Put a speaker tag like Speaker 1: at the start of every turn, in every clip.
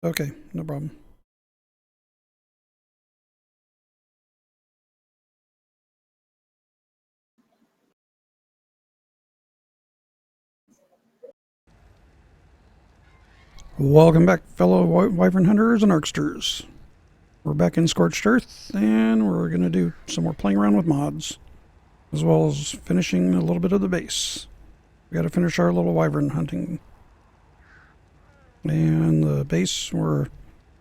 Speaker 1: Okay, no problem. Welcome back, fellow Wyvern Hunters and Arksters. We're back in Scorched Earth, and we're going to do some more playing around with mods, as well as finishing a little bit of the base. We got to finish our little Wyvern hunting. And the base, we're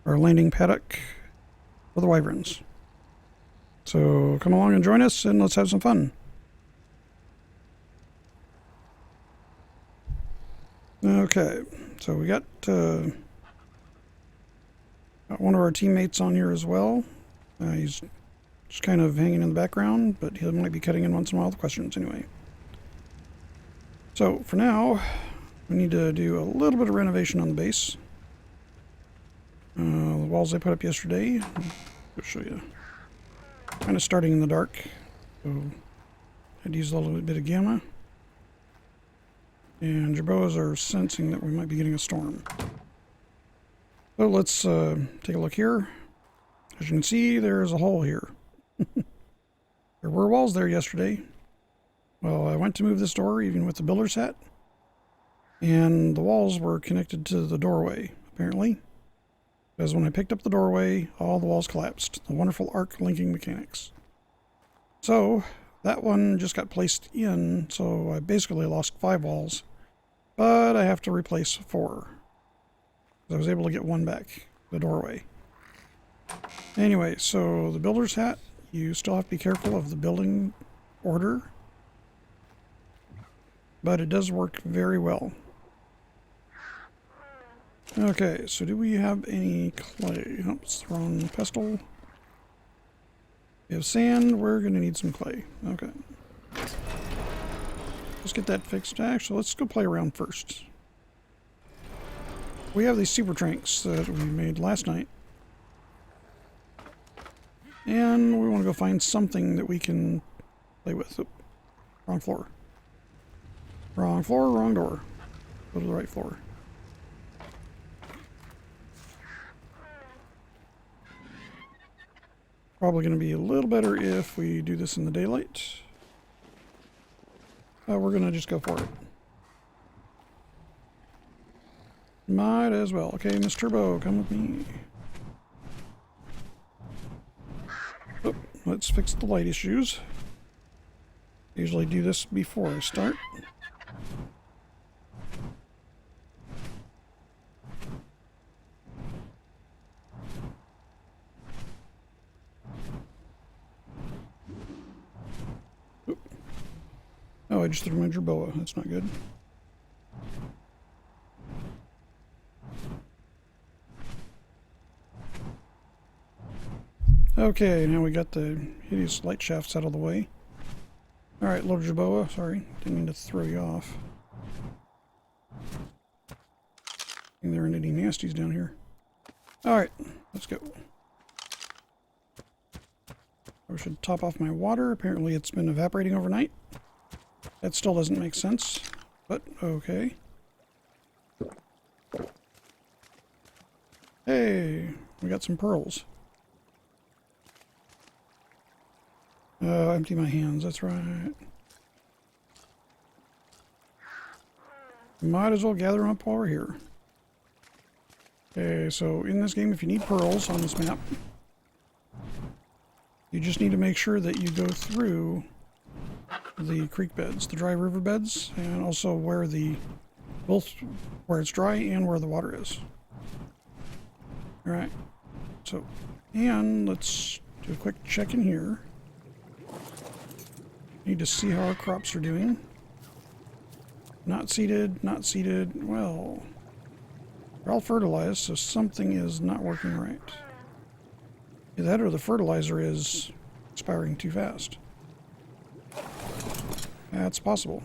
Speaker 1: our landing paddock for the Wyverns. So come along and join us, and let's have some fun. Okay, so we got one of our teammates on here as well. He's just kind of hanging in the background, but he might be cutting in once in a while with questions anyway. So for now, we need to do a little bit of renovation on the base. The walls I put up yesterday, I'll show you. Kind of starting in the dark, so I'd use a little bit of gamma. And Jerboas are sensing that we might be getting a storm. So let's take a look here. As you can see, there's a hole here. There were walls there yesterday. Well, I went to move this door, even with the builder's hat. And the walls were connected to the doorway, apparently. Because when I picked up the doorway, all the walls collapsed. The wonderful Ark linking mechanics. So, that one just got placed in, so I basically lost 5 walls. But I have to replace 4. I was able to get 1 back, the doorway. Anyway, so the builder's hat, you still have to be careful of the building order. But it does work very well. Okay, so do we have any clay? Oh, it's the wrong pestle. We have sand, we're going to need some clay. Okay. Let's get that fixed. Actually, let's go play around first. We have these super tranks that we made last night. And we want to go find something that we can play with. Oh, wrong floor. Wrong floor, wrong door. Go to the right floor. Probably going to be a little better if we do this in the daylight. We're going to just go for it. Might as well. Okay, Miss Turbo, come with me. Oh, let's fix the light issues. Usually do this before I start. Oh, I just threw my jerboa. That's not good. Okay, now we got the hideous light shafts out of the way. Alright, little jerboa. Sorry, didn't mean to throw you off. And there aren't any nasties down here. Alright, let's go. I should top off my water. Apparently it's been evaporating overnight. That still doesn't make sense, but okay. Hey, we got some pearls. Empty my hands, that's right. Might as well gather them up while we're here. Okay, so in this game, if you need pearls on this map, you just need to make sure that you go through the creek beds, the dry river beds, and also where both where it's dry and where the water is. Alright, so, and let's do a quick check in here. Need to see how our crops are doing. Not seeded, not seeded. Well, they're all fertilized, so something is not working right. Either that or the fertilizer is expiring too fast. That's possible.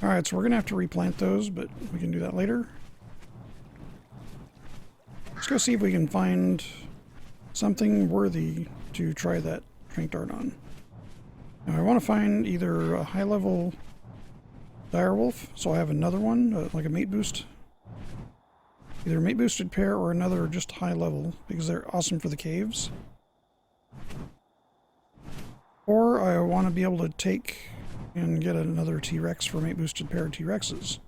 Speaker 1: Alright, so we're going to have to replant those, but we can do that later. Let's go see if we can find something worthy to try that trank dart on. Now I want to find either a high-level direwolf, so I have another one, like a mate boost. Either mate boosted pair or another just high level, because they're awesome for the caves. Or I want to be able to take and get another T-Rex for mate boosted pair of T-Rexes.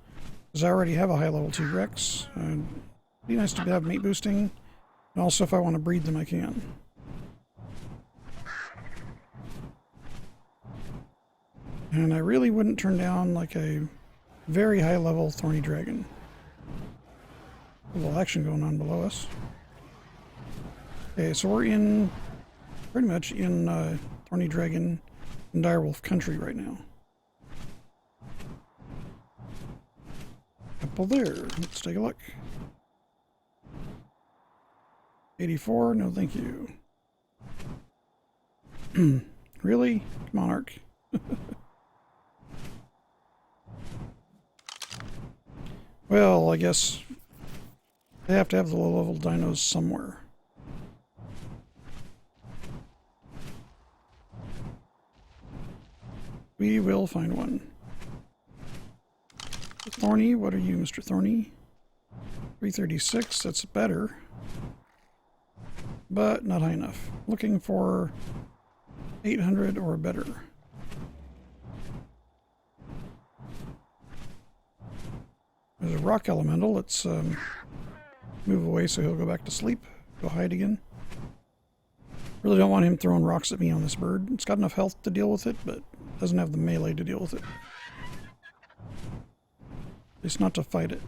Speaker 1: Because I already have a high level T-Rex. It'd be nice to have mate boosting. And also if I want to breed them, I can. And I really wouldn't turn down like a very high level thorny dragon. A little action going on below us. Okay, so we're in pretty much in thorny dragon and direwolf country right now. Couple there. Let's take a look. 84, no thank you. Really? Come on, Ark. Well, I guess they have to have the low-level dinos somewhere. We will find one. Thorny, what are you, Mr. Thorny? 336, that's better. But not high enough. Looking for 800 or better. There's a rock elemental. Let's move away so he'll go back to sleep. Go hide again. Really don't want him throwing rocks at me on this bird. It's got enough health to deal with it, but doesn't have the melee to deal with it. At least not to fight it.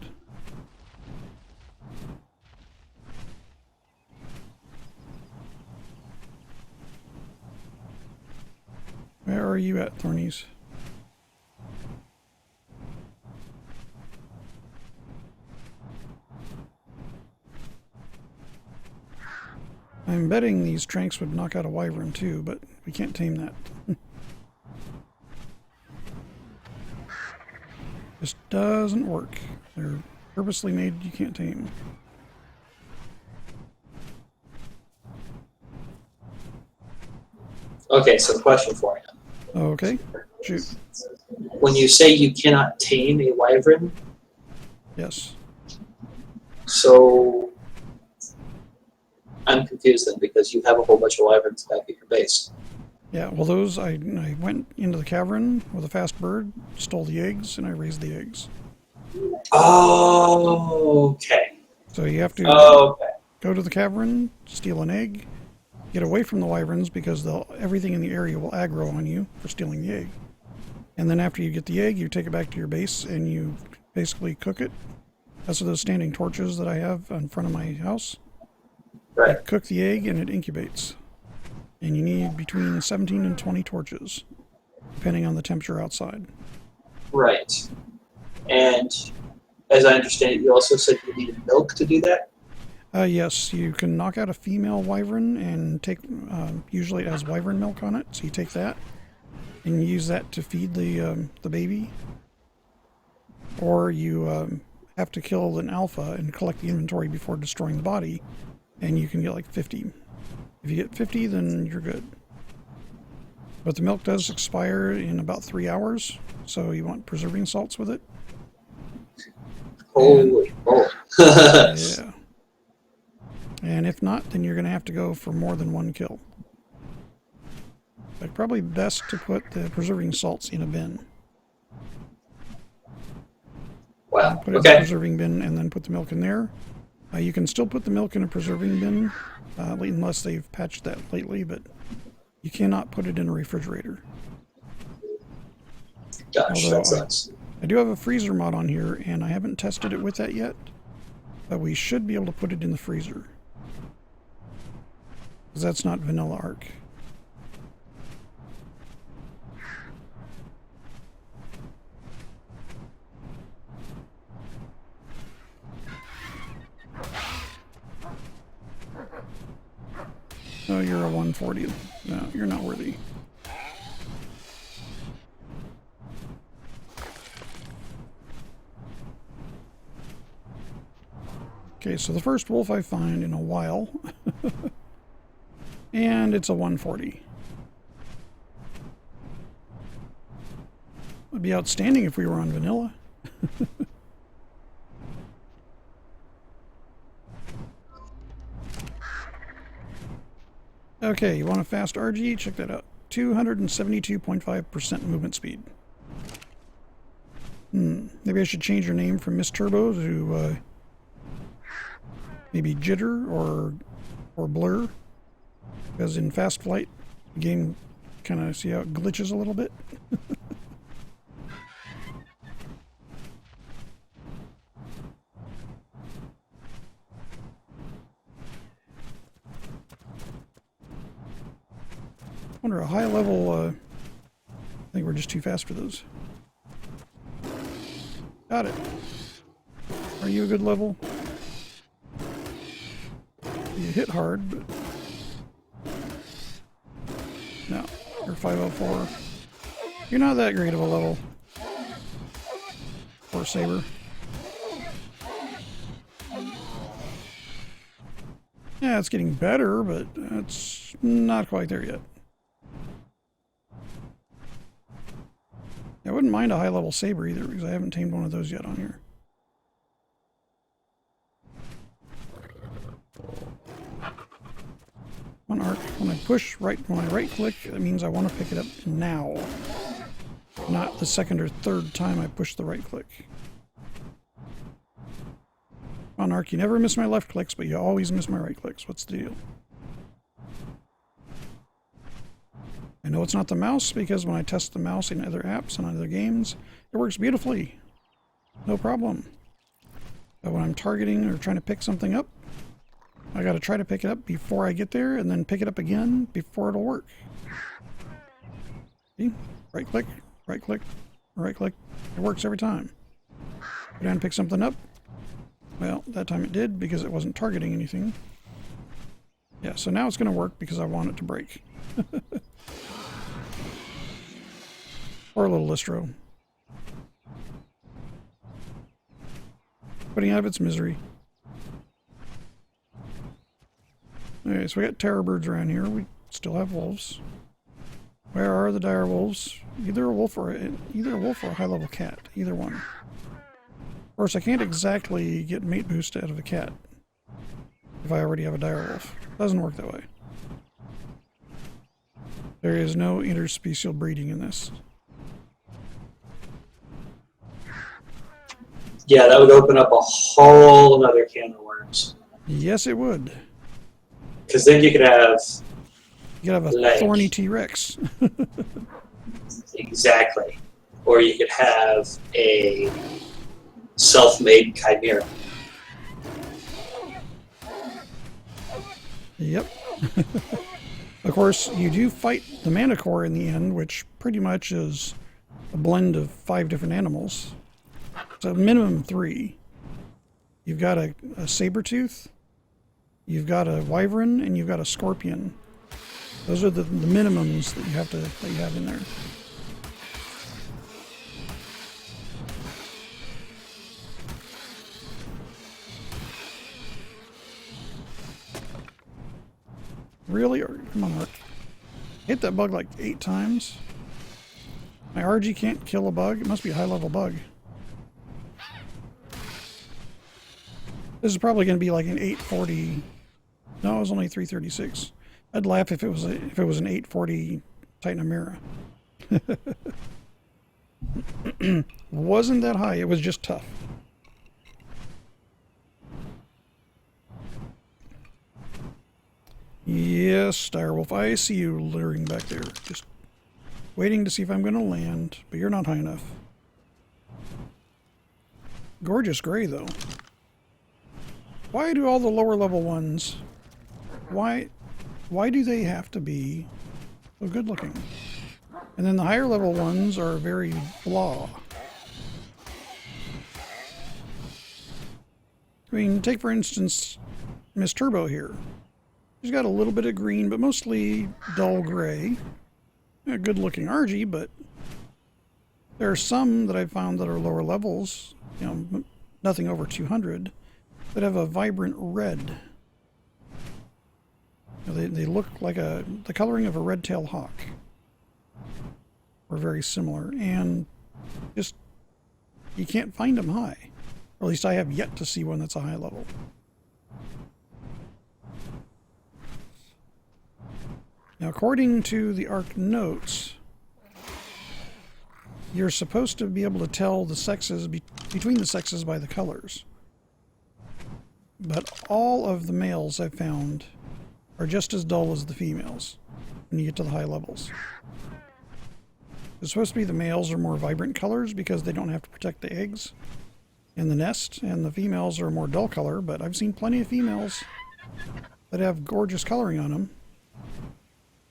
Speaker 1: Where are you at, Thornies? I'm betting these tranks would knock out a wyvern too, but we can't tame that. Just doesn't work. They're purposely made you can't tame.
Speaker 2: Okay, so question for you.
Speaker 1: Okay, shoot.
Speaker 2: When you say you cannot tame a wyvern,
Speaker 1: Yes.
Speaker 2: so I'm confused then because you have a whole bunch of wyverns back at your base.
Speaker 1: Yeah, well those, I went into the cavern with a fast bird, stole the eggs, and I raised the eggs.
Speaker 2: Oh, okay.
Speaker 1: So you have to go to the cavern, steal an egg, get away from the wyverns because everything in the area will aggro on you for stealing the egg. And then after you get the egg, you take it back to your base and you basically cook it. That's those standing torches that I have in front of my house.
Speaker 2: Right.
Speaker 1: You cook the egg and it incubates. And you need between 17 and 20 torches, depending on the temperature outside.
Speaker 2: Right. And as I understand it, you also said you needed milk to do that?
Speaker 1: Yes, you can knock out a female wyvern and take, usually it has wyvern milk on it, so you take that and you use that to feed the baby. Or you have to kill an alpha and collect the inventory before destroying the body, and you can get like 50. If you get 50, then you're good. But the milk does expire in about 3 hours, so you want preserving salts with it.
Speaker 2: Holy moly.
Speaker 1: Yeah. And if not, then you're going to have to go for more than one kill. But probably best to put the preserving salts in a bin.
Speaker 2: Wow.
Speaker 1: Put it in the preserving bin and then put the milk in there. You can still put the milk in a preserving bin, unless they've patched that lately, but you cannot put it in a refrigerator.
Speaker 2: Gosh,
Speaker 1: although
Speaker 2: that sucks.
Speaker 1: I do have a freezer mod on here, and I haven't tested it with that yet, but we should be able to put it in the freezer. Because that's not vanilla Ark. Oh, you're a 140. No, you're not worthy. Okay, so the first wolf I find in a while. And it's a 140. Would be outstanding if we were on vanilla. Okay, you want a fast RG? Check that out. 272.5% movement speed. Maybe I should change your name from Miss Turbo to maybe Jitter or Blur. Because in fast flight, the game kind of, see how it glitches a little bit? Wonder a high level, I think we're just too fast for those. Got it. Are you a good level? You hit hard, but no, you're 504. You're not that great of a level for a saber. Yeah, it's getting better, but it's not quite there yet. I wouldn't mind a high-level saber either, because I haven't tamed one of those yet on here. On Ark, when I right-click, that means I want to pick it up now. Not the second or third time I push the right-click. On Ark, you never miss my left clicks, but you always miss my right clicks. What's the deal? I know it's not the mouse because when I test the mouse in other apps and other games, it works beautifully. No problem. But when I'm targeting or trying to pick something up, I gotta try to pick it up before I get there and then pick it up again before it'll work. See? Right click, right click, right click. It works every time. Go down and pick something up. Well, that time it did because it wasn't targeting anything. Yeah, so now it's gonna work because I want it to break. Or a little listro. Putting out of its misery. Okay, so we got terror birds around here. We still have wolves. Where are the dire wolves? Either a wolf or a high-level cat. Either one. Of course, I can't exactly get mate boost out of a cat if I already have a dire wolf. Doesn't work that way. There is no interspecial breeding in this.
Speaker 2: Yeah, that would open up a whole other can of worms.
Speaker 1: Yes, it would.
Speaker 2: Because then you could have...
Speaker 1: You could have a thorny T-Rex.
Speaker 2: Exactly. Or you could have a self-made chimera.
Speaker 1: Yep. Of course, you do fight the Manticore in the end, which pretty much is a blend of 5 different animals. So minimum 3. You've got a saber-tooth, you've got a wyvern, and you've got a scorpion. Those are the minimums that you have in there. Really? Come on, Ark. Hit that bug like 8 times. My RG can't kill a bug. It must be a high-level bug. This is probably going to be like an 840. No, it was only 336. I'd laugh if it was an 840 Titanamera. Wasn't that high. It was just tough. Yes, Direwolf, I see you luring back there. Just waiting to see if I'm going to land, but you're not high enough. Gorgeous gray, though. Why do all the lower level ones... Why do they have to be so good looking? And then the higher level ones are very blah. I mean, take for instance Miss Turbo here. She's got a little bit of green, but mostly dull gray. A good looking RG, but there are some that I've found that are lower levels, you know, nothing over 200, that have a vibrant red. You know, they look like the coloring of a red-tailed hawk. Or very similar, and just, you can't find them high. Or at least I have yet to see one that's a high level. Now, according to the Ark notes, you're supposed to be able to tell the sexes between the sexes by the colors. But all of the males I've found are just as dull as the females when you get to the high levels. It's supposed to be the males are more vibrant colors because they don't have to protect the eggs and the nest, and the females are more dull color, but I've seen plenty of females that have gorgeous coloring on them.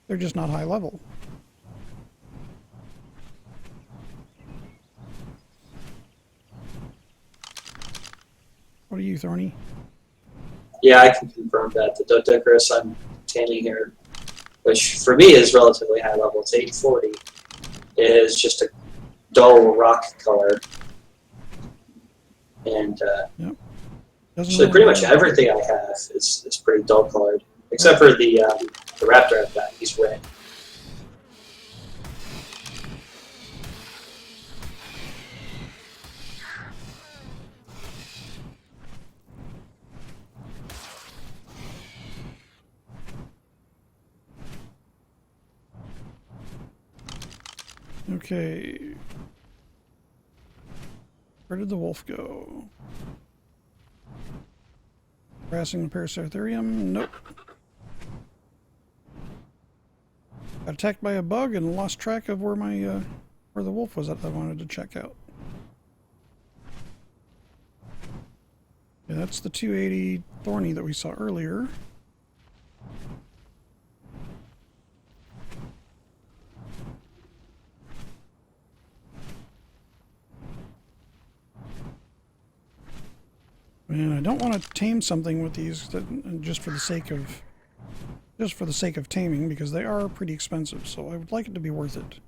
Speaker 1: They're just not high level. What are you, Thorny?
Speaker 2: Yeah, I can confirm that. The Dodocaris I'm tanning here, which for me is relatively high level, it's 840, is just a dull rock color. And
Speaker 1: Yep.
Speaker 2: so pretty much everything I have is pretty dull colored, except for the raptor I've got. He's red.
Speaker 1: Okay. Where did the wolf go? Harassing the Paraceratherium? Nope. Got attacked by a bug and lost track of where my where the wolf was that I wanted to check out. Yeah, that's the 280 Thorny that we saw earlier. And I don't want to tame something with these just for the sake of taming, because they are pretty expensive, so I would like it to be worth it.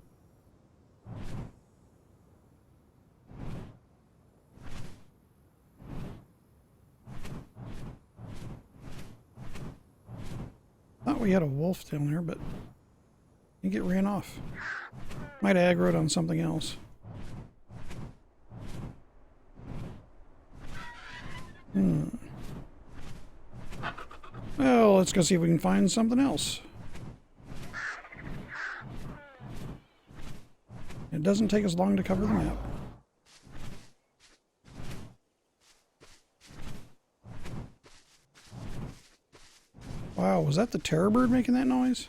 Speaker 1: Thought we had a wolf down there, but he get ran off. Might have aggroed on something else. Well, let's go see if we can find something else. It doesn't take as long to cover the map. Wow, was that the terror bird making that noise?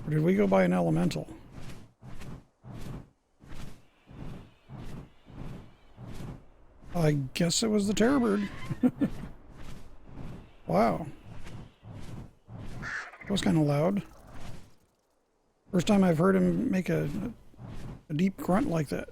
Speaker 1: Or did we go by an elemental? I guess it was the terror bird. Wow. That was kind of loud. First time I've heard him make a deep grunt like that.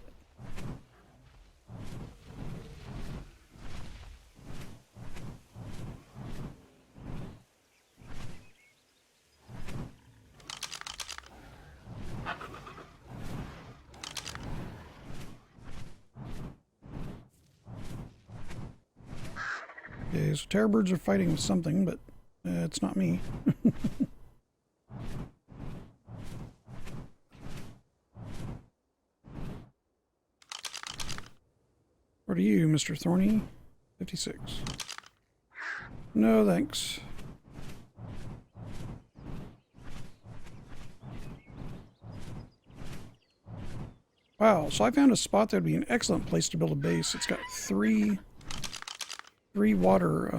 Speaker 1: Okay, so terror birds are fighting with something, but it's not me. What are you, Mr. Thorny? 56. No, thanks. Wow, so I found a spot that would be an excellent place to build a base. It's got three water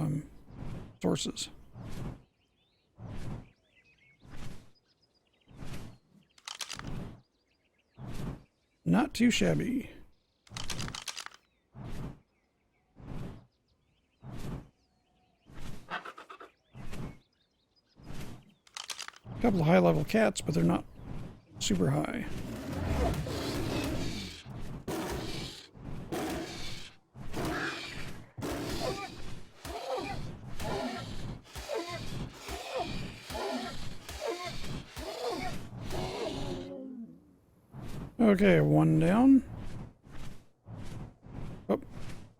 Speaker 1: sources. Not too shabby. A couple of high-level cats, but they're not super high. Okay, one down. Oh,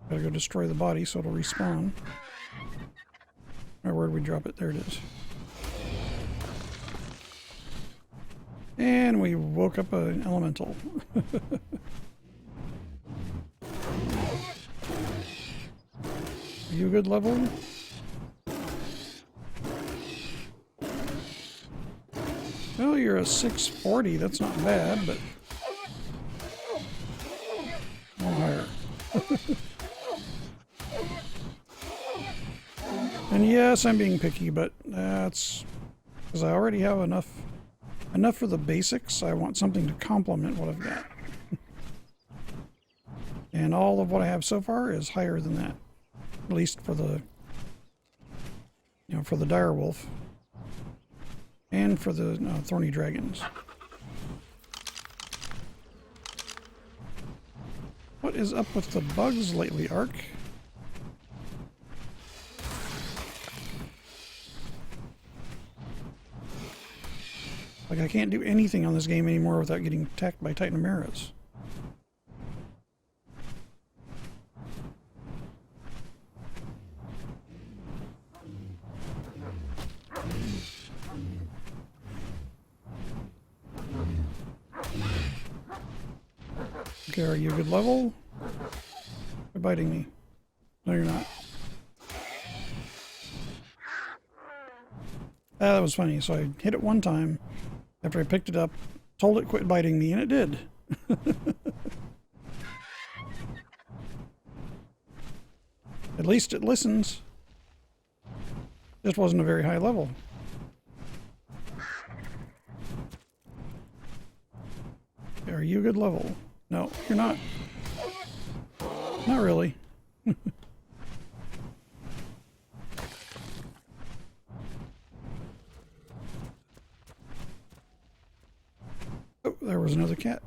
Speaker 1: gotta go destroy the body so it'll respawn. Or where'd we drop it? There it is. And we woke up an elemental. Are you a good level? you're a 640. That's not bad, but a little higher. And yes, I'm being picky, but that's because I already have enough for the basics. I want something to complement what I've got. And all of what I have so far is higher than that. At least for the, for the direwolf. And for the thorny dragons. What is up with the bugs lately, Ark? Like, I can't do anything on this game anymore without getting attacked by Titanomeras. Okay, are you a good level? You're biting me. No, you're not. Ah, that was funny. So I hit it one time. After I picked it up, told it quit biting me, and it did. At least it listens. Just wasn't a very high level. Are you a good level? No, you're not. Not really. Oh, there was another cat.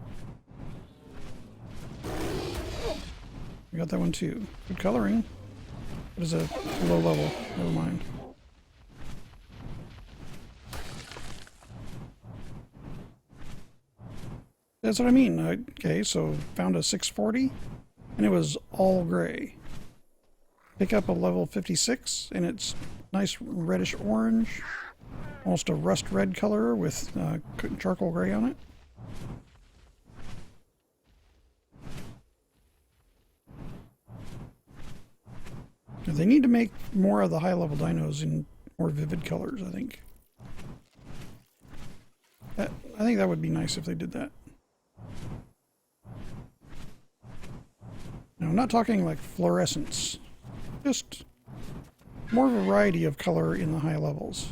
Speaker 1: I got that one too. Good coloring. It is a low level. Never mind. That's what I mean. Okay, so found a 640, and it was all gray. Pick up a level 56, and it's nice reddish orange, almost a rust red color with charcoal gray on it. They need to make more of the high-level dinos in more vivid colors, I think. I think that would be nice if they did that. No, I'm not talking like fluorescence. Just more variety of color in the high levels.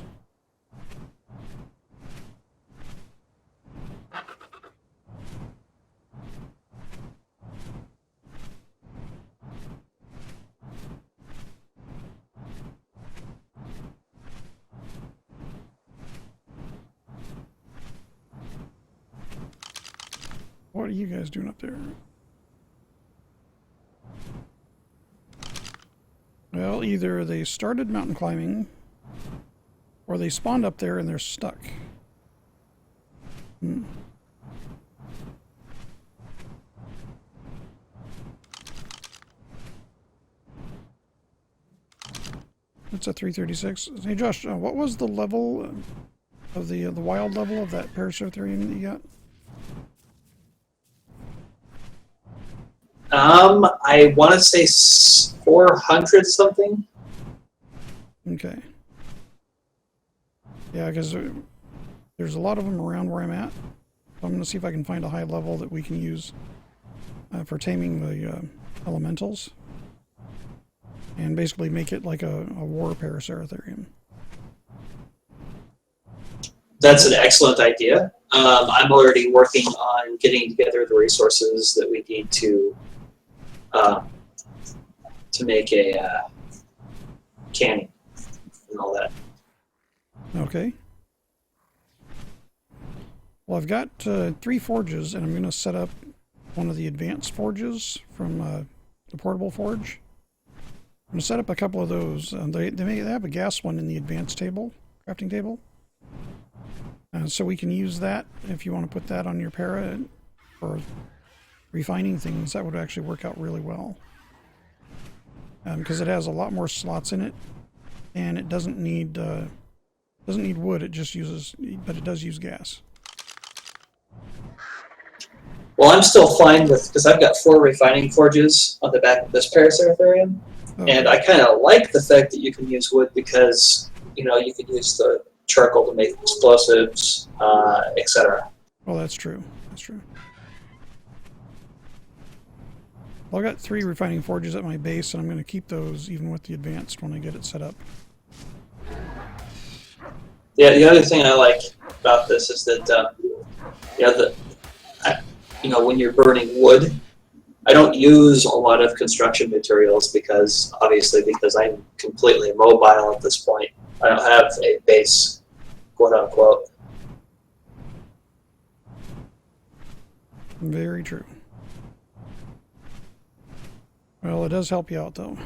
Speaker 1: What are you guys doing up there? Well, either they started mountain climbing, or they spawned up there and they're stuck. It's a 336. Hey Josh, what was the level of the wild level of that Paracertherium that you got?
Speaker 2: I want to say 400 something.
Speaker 1: Okay. Yeah, because there's a lot of them around where I'm at. So I'm going to see if I can find a high level that we can use for taming the elementals. And basically make it like a war Paracertherium.
Speaker 2: That's an excellent idea. I'm already working on getting together the resources that we need to make a canning and all that.
Speaker 1: Okay. Well, I've got 3 forges, and I'm going to set up one of the advanced forges from the portable forge. I'm going to set up a couple of those. They have a gas one in the advanced table, crafting table. So we can use that if you want to put that on your para for refining things. That would actually work out really well. Because it has a lot more slots in it, and it doesn't need wood. It just uses, but it does use gas.
Speaker 2: Well, I'm still fine with, because I've got 4 refining forges on the back of this Paracertherium,
Speaker 1: Okay.
Speaker 2: and I kind of like the fact that you can use wood because, you know, you can use the charcoal to make explosives, etc.
Speaker 1: Well, that's true. That's true. Well, I got 3 refining forges at my base, and I'm going to keep those even with the advanced when I get it set up.
Speaker 2: Yeah, the other thing I like about this is that, when you're burning wood, I don't use a lot of construction materials because I'm completely immobile at this point. I don't have a base, quote unquote.
Speaker 1: Very true. Well, it does help you out, though.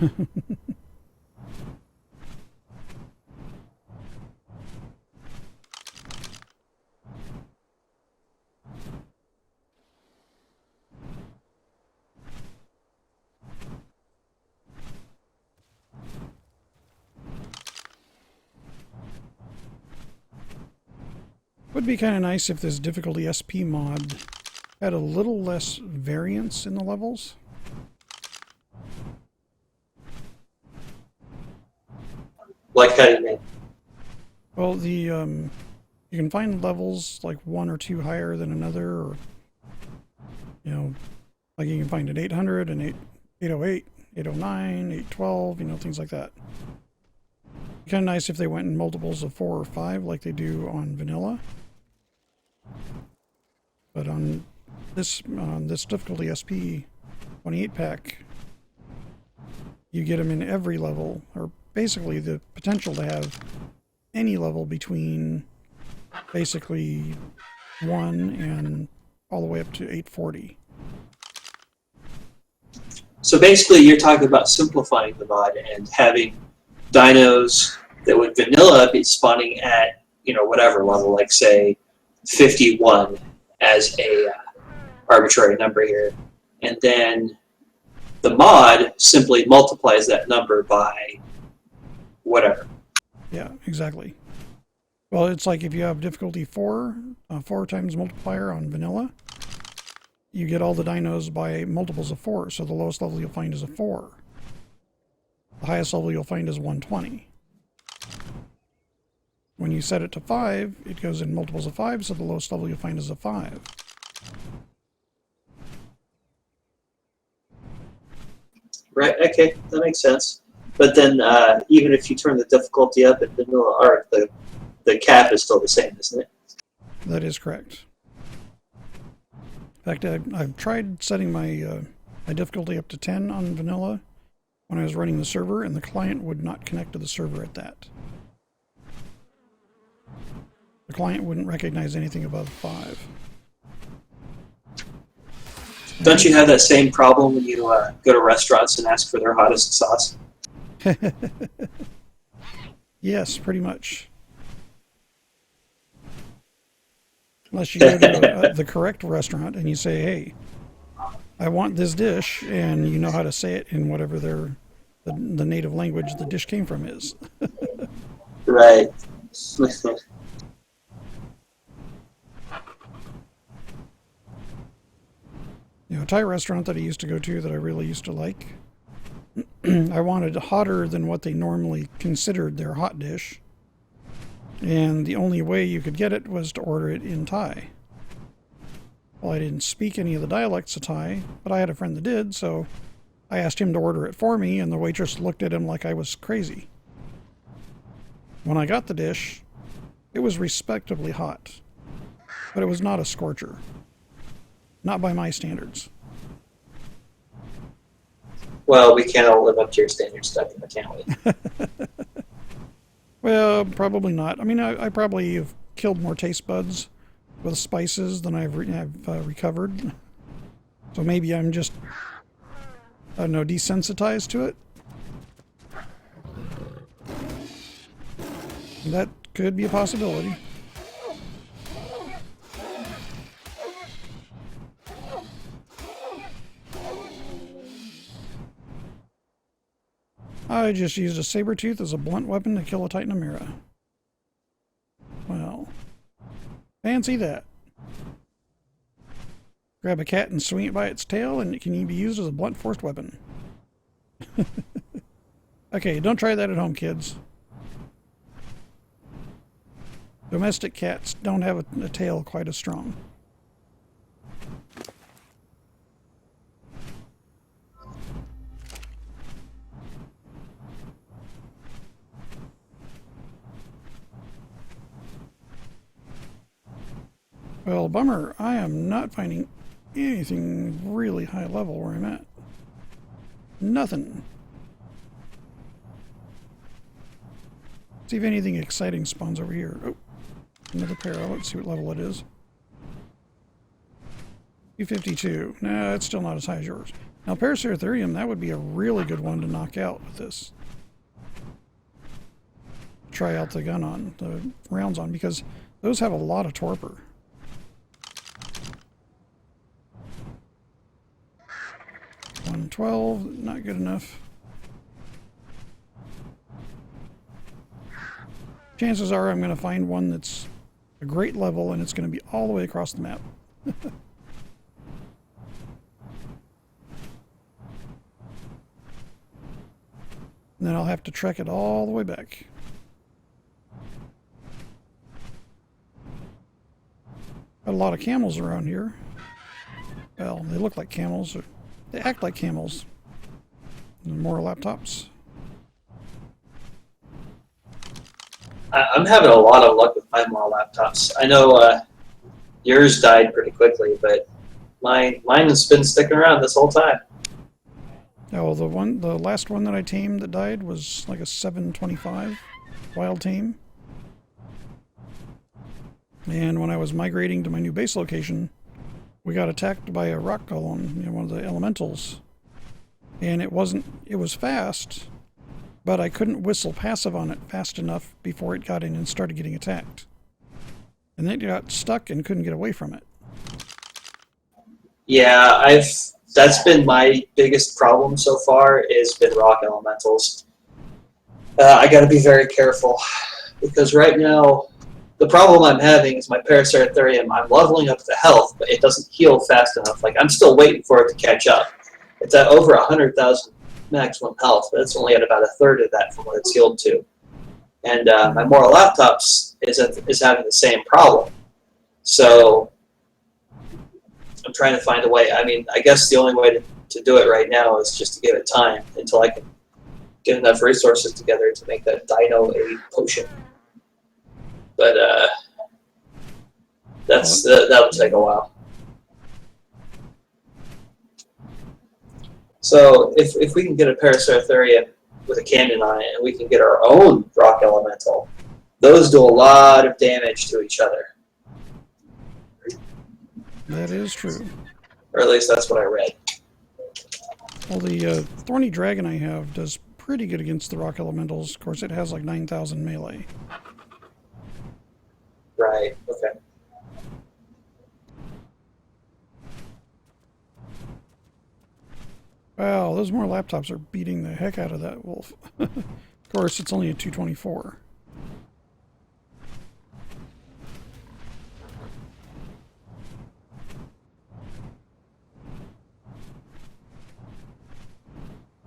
Speaker 1: Would be kind of nice if this difficulty SP mod had a little less variance in the levels.
Speaker 2: Like how do you mean?
Speaker 1: Well, you can find levels like 1 or 2 higher than another, or like you can find an 800, an 808, 809, 812, things like that. Kind of nice if they went in multiples of 4 or 5 like they do on vanilla. But on this difficulty SP 28 pack, you get them in every level, or basically the potential to have any level between basically 1 and all the way up to 840.
Speaker 2: So basically you're talking about simplifying the mod and having dinos that would vanilla be spawning at, whatever level, like say 51 as a arbitrary number here. And then the mod simply multiplies that number by whatever.
Speaker 1: Yeah, exactly. Well, it's like if you have difficulty 4, 4 times multiplier on vanilla, you get all the dinos by multiples of 4. So the lowest level you'll find is a 4. The highest level you'll find is 120. When you set it to 5, it goes in multiples of 5, so the lowest level you'll find is a 5.
Speaker 2: Right, okay, that makes sense. But then even if you turn the difficulty up in vanilla Ark, the cap is still the same, isn't it?
Speaker 1: That is correct. In fact, I've tried setting my difficulty up to 10 on vanilla when I was running the server, and the client would not connect to the server at that. The client wouldn't recognize anything above 5.
Speaker 2: Don't you have that same problem when you go to restaurants and ask for their hottest sauce?
Speaker 1: Yes, pretty much. Unless you go to the correct restaurant and you say, hey, I want this dish, and you know how to say it in whatever the native language the dish came from is.
Speaker 2: Right.
Speaker 1: A Thai restaurant that I used to go to that I really used to like, I wanted hotter than what they normally considered their hot dish. And the only way you could get it was to order it in Thai. Well, I didn't speak any of the dialects of Thai, but I had a friend that did, so I asked him to order it for me, and the waitress looked at him like I was crazy. When I got the dish, it was respectably hot, but it was not a scorcher. Not by my standards.
Speaker 2: Well, we can't all live up to your standards, Doug, can we?
Speaker 1: Well, probably not. I mean, I probably have killed more taste buds with spices than I've recovered. So maybe I'm just, I don't know, desensitized to it. That could be a possibility. I just used a saber tooth as a blunt weapon to kill a Titanamera. Well, fancy that. Grab a cat and swing it by its tail, and it can even be used as a blunt force weapon. Okay, don't try that at home, kids. Domestic cats don't have a tail quite as strong. Well, bummer. I am not finding anything really high level where I'm at. Nothing. See if anything exciting spawns over here. Oh, another parrot. Let's see what level it is. 252. Nah, it's still not as high as yours. Now, Paraceratherium, that would be a really good one to knock out with this. Try out the gun on, the rounds on, because those have a lot of torpor. $112, not good enough. Chances are I'm going to find one that's a great level and it's going to be all the way across the map. And then I'll have to trek it all the way back. Got a lot of camels around here. Well, they look like camels. Or they act like camels. And more laptops.
Speaker 2: I'm having a lot of luck with my more laptops. I know yours died pretty quickly, but mine has been sticking around this whole time.
Speaker 1: Oh, the last one that I tamed that died was like a 725 wild tame. And when I was migrating to my new base location, we got attacked by a rock golem, you know, one of the elementals. And it was fast, but I couldn't whistle passive on it fast enough before it got in and started getting attacked. And then it got stuck and couldn't get away from it.
Speaker 2: Yeah, that's been my biggest problem so far, has been rock elementals. I got to be very careful, because right now the problem I'm having is my Paraceratherium. I'm leveling up the health, but it doesn't heal fast enough. Like, I'm still waiting for it to catch up. It's at over 100,000 maximum health, but it's only at about a third of that from what it's healed to. And my Mora laptops is having the same problem. So I'm trying to find a way. I mean, I guess the only way to do it right now is just to give it time until I can get enough resources together to make that Dino Aid potion. But that'll take a while. So if we can get a Paraceratherium with a cannon on it, and we can get our own rock elemental, those do a lot of damage to each other.
Speaker 1: That is true.
Speaker 2: Or at least that's what I read.
Speaker 1: Well, the Thorny Dragon I have does pretty good against the rock elementals. Of course, it has like 9,000 melee.
Speaker 2: Right, okay.
Speaker 1: Wow, those more laptops are beating the heck out of that wolf. Of course, it's only a 224.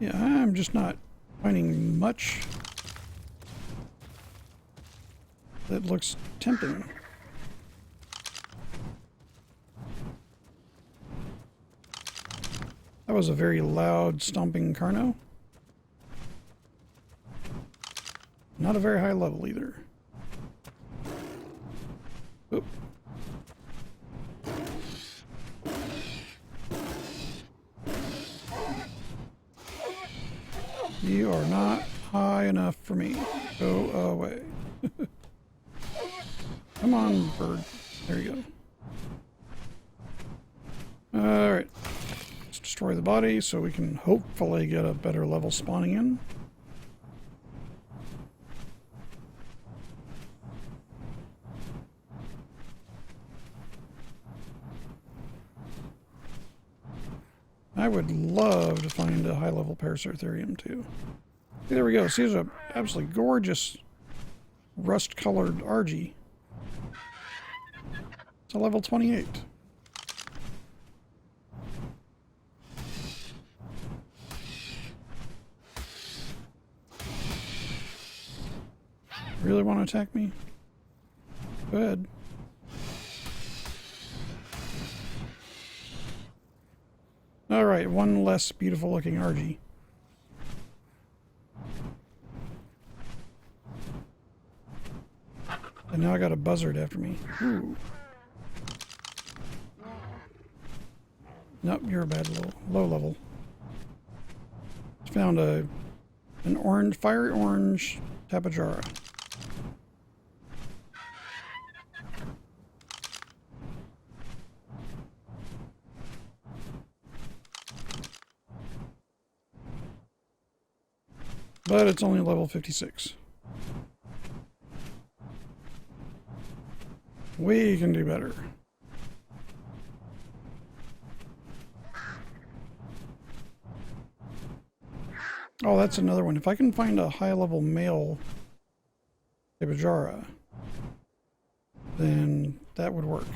Speaker 1: Yeah, I'm just not finding much that looks tempting. That was a very loud stomping Carno. Not a very high level either. Oop. You are not high enough for me. Go away. Come on, bird. There you go. Alright. Let's destroy the body so we can hopefully get a better level spawning in. I would love to find a high-level Paraceratherium too. There we go. See, there's an absolutely gorgeous rust-colored Argy. It's a level 28. Really want to attack me? Go ahead. Alright, one less beautiful looking RG. And now I got a buzzard after me. Ooh. Nope, you're a bad low level. Found an orange, fiery orange tapajara. But it's only level 56. We can do better. Oh, that's another one. If I can find a high-level male Tapajara, then that would work.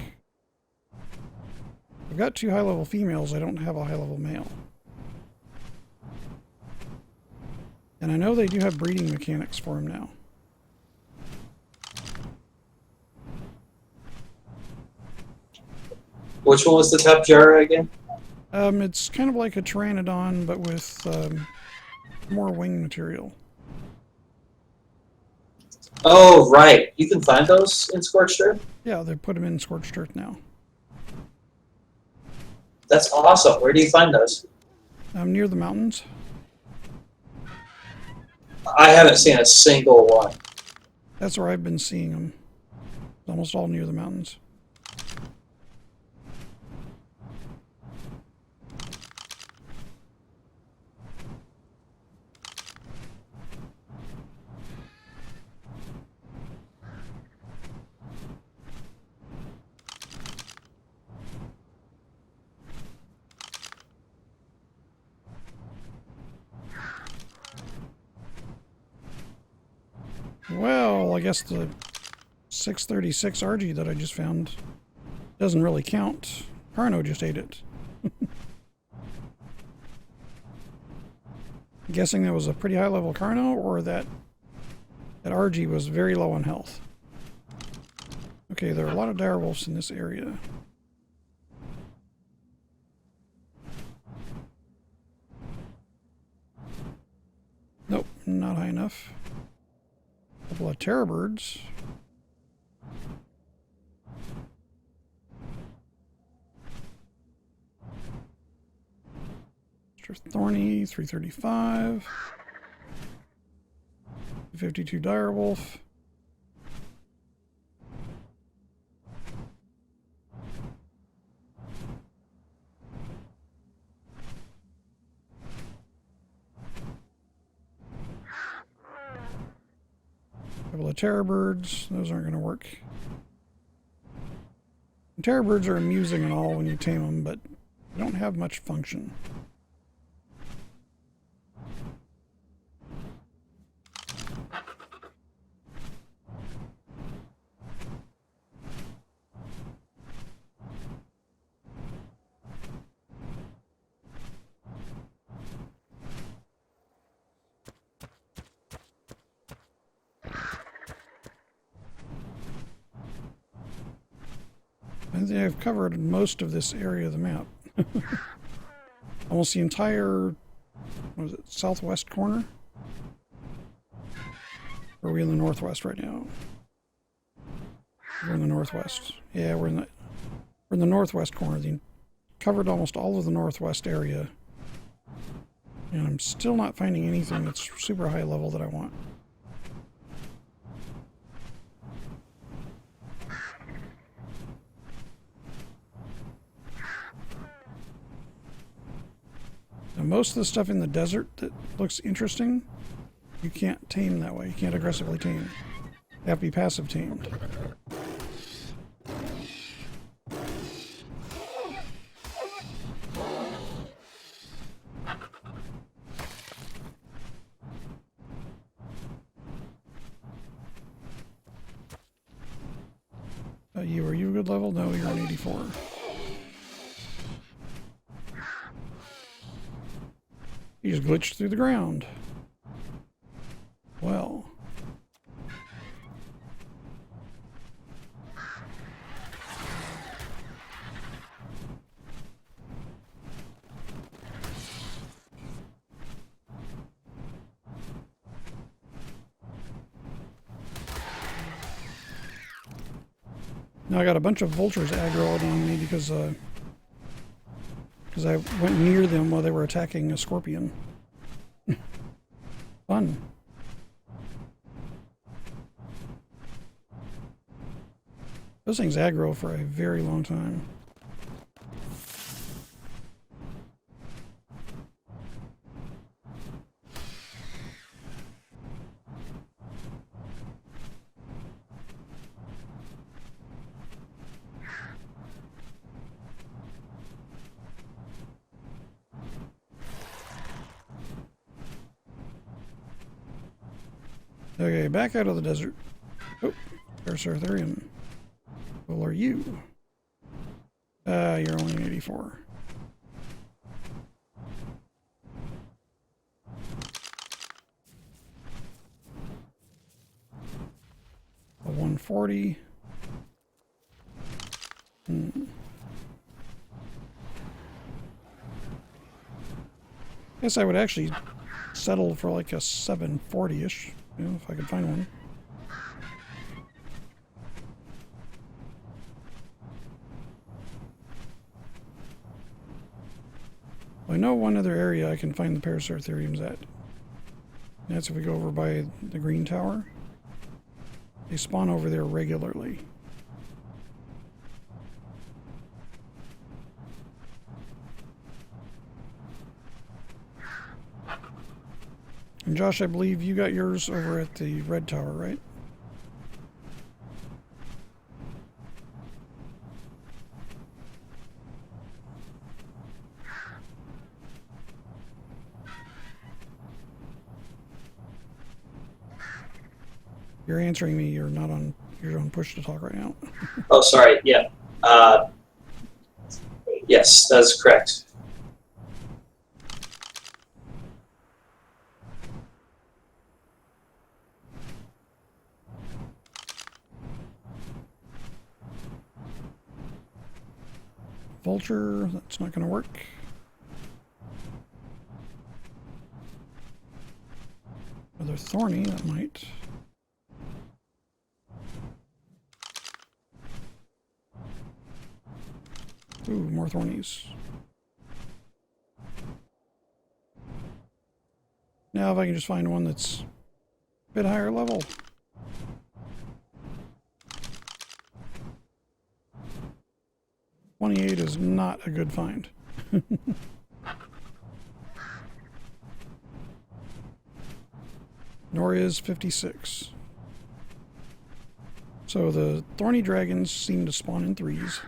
Speaker 1: I've got 2 high-level females. I don't have a high-level male. And I know they do have breeding mechanics for him now.
Speaker 2: Which one was the Tapajara again?
Speaker 1: It's kind of like a Pteranodon, but with more wing material.
Speaker 2: Oh, right. You can find those in Scorched Earth?
Speaker 1: Yeah, they put them in Scorched Earth now.
Speaker 2: That's awesome. Where do you find those?
Speaker 1: Near the mountains.
Speaker 2: I haven't seen a single one.
Speaker 1: That's where I've been seeing them. Almost all near the mountains. Well, I guess the 636 RG that I just found doesn't really count. Carno just ate it. I'm guessing that was a pretty high level Carno, or that RG was very low on health. Okay, there are a lot of direwolves in this area. Nope, not high enough. Couple of terror birds. Mr. Thorny, 335. 52 direwolf. Couple of terror birds. Those aren't going to work. And terror birds are amusing and all when you tame them, but they don't have much function. I think I've covered most of this area of the map. Almost the entire, what is it, southwest corner? Or are we in the northwest right now? We're in the northwest. Yeah, we're in the northwest corner. Covered almost all of the northwest area. And I'm still not finding anything that's super high level that I want. Now, most of the stuff in the desert that looks interesting, you can't tame that way. You can't aggressively tame. You have to be passive tamed. Are you a good level? No, you're an 84. You just glitched through the ground. Well. Now I got a bunch of vultures aggroed on me because I went near them while they were attacking a scorpion. Fun. Those things aggro for a very long time. Okay, back out of the desert. Oh, there's Arthurian. Well, are you? You're only 84. A 140. Guess I would actually settle for like a 740-ish, you know, if I could find one. I know one other area I can find the Paraceratheriums at. That's if we go over by the green tower. They spawn over there regularly. And Josh, I believe you got yours over at the red tower, right? You're answering me. You're not on. You're on push to talk right now.
Speaker 2: Oh, sorry. Yeah. Yes, that's correct.
Speaker 1: Vulture. That's not going to work. Another thorny. That might. Ooh, more thornies. Now if I can just find one that's a bit higher level. $28 is not a good find. Nor is 56. So the thorny dragons seem to spawn in threes.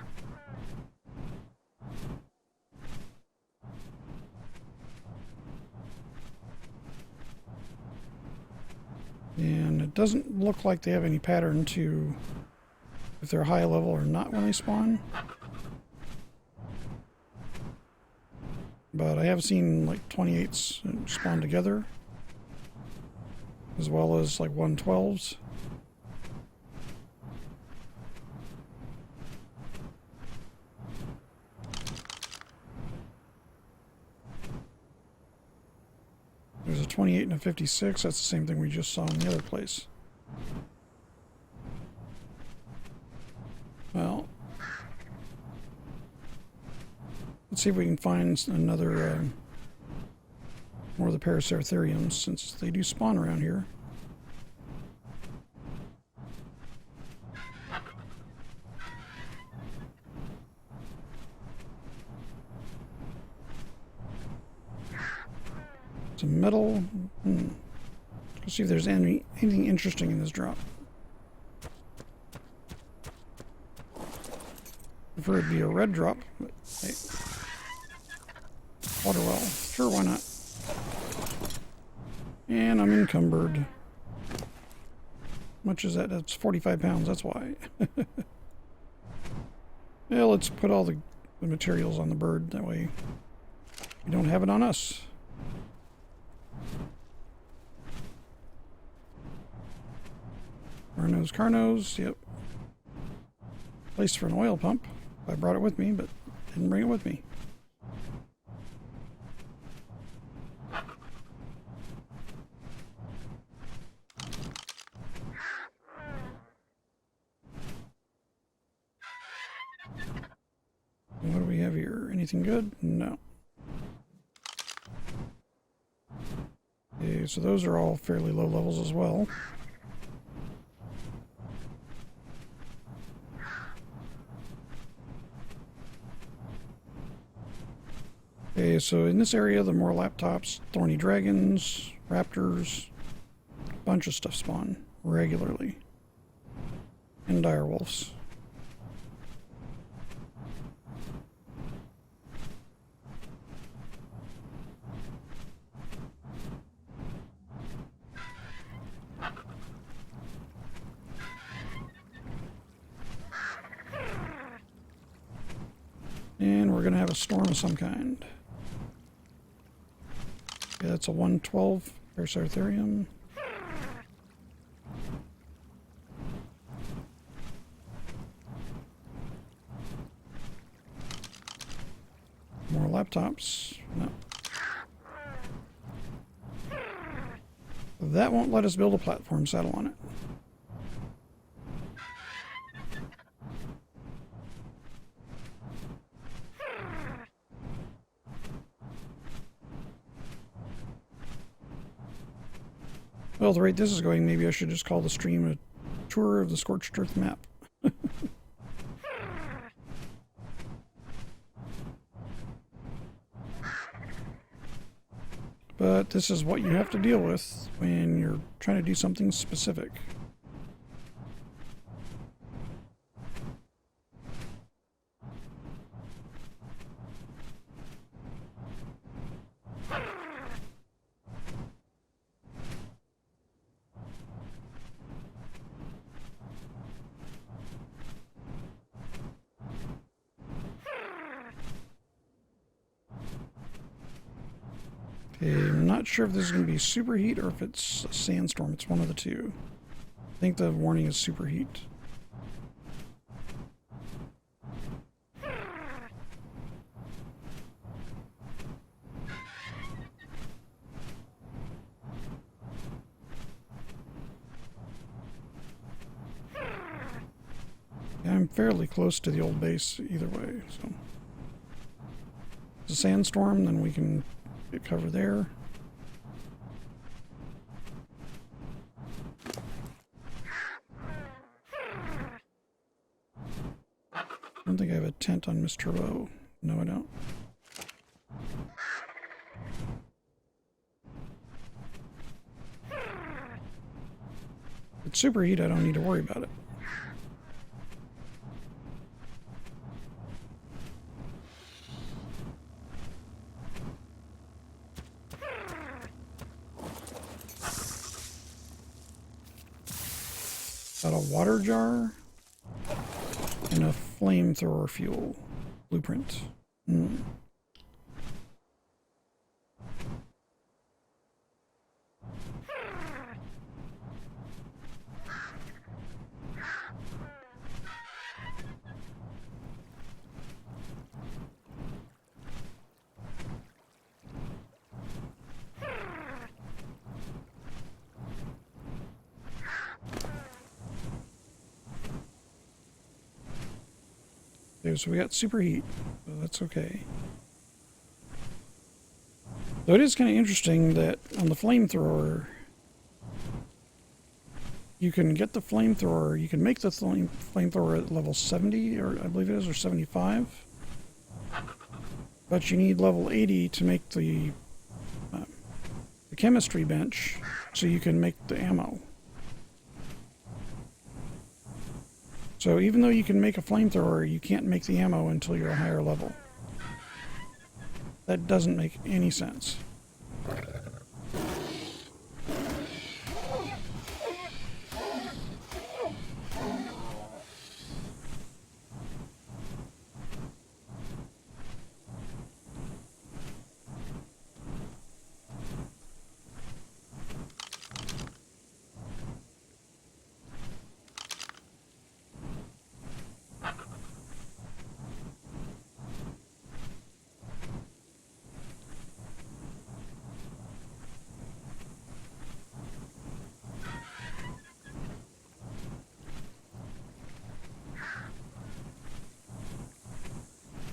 Speaker 1: And it doesn't look like they have any pattern to if they're high level or not when they spawn. But I have seen like 28s spawn together, as well as like 112s. There's a 28 and a 56. That's the same thing we just saw in the other place. Well, let's see if we can find another more of the Paraceratheriums, since they do spawn around here. Some metal. Let's see if there's anything interesting in this drop. Prefer it be a red drop, but hey. Water well. Sure, why not? And I'm encumbered. How much is that? That's 45 pounds, that's why. Yeah, let's put all the materials on the bird, that way we don't have it on us. Carnos, yep. Place for an oil pump. I brought it with me, but didn't bring it with me. have here? Anything good? No. Okay, so those are all fairly low levels as well. Okay, so in this area, the more laptops, thorny dragons, raptors, a bunch of stuff spawn regularly. And direwolves. And we're going to have a storm of some kind. Okay, that's a 112 Paraceratherium. More laptops. No. That won't let us build a platform saddle on it. Well, at the rate this is going, maybe I should just call the stream a tour of the Scorched Earth map. But this is what you have to deal with when you're trying to do something specific. Okay, I'm not sure if this is going to be superheat or if it's a sandstorm. It's one of the two. I think the warning is superheat. Yeah, I'm fairly close to the old base either way, so. If it's a sandstorm, then we can get cover there. I don't think I have a tent on Miss Turbo. No, I don't. If it's superheat, I don't need to worry about it. Got a water jar and a flamethrower fuel blueprint. Okay, so we got superheat, so that's okay. So it is kind of interesting that on the flamethrower, you can get the flamethrower, you can make the flamethrower at level 70, or I believe it is, or 75. But you need level 80 to make the chemistry bench so you can make the ammo. So even though you can make a flamethrower, you can't make the ammo until you're a higher level. That doesn't make any sense.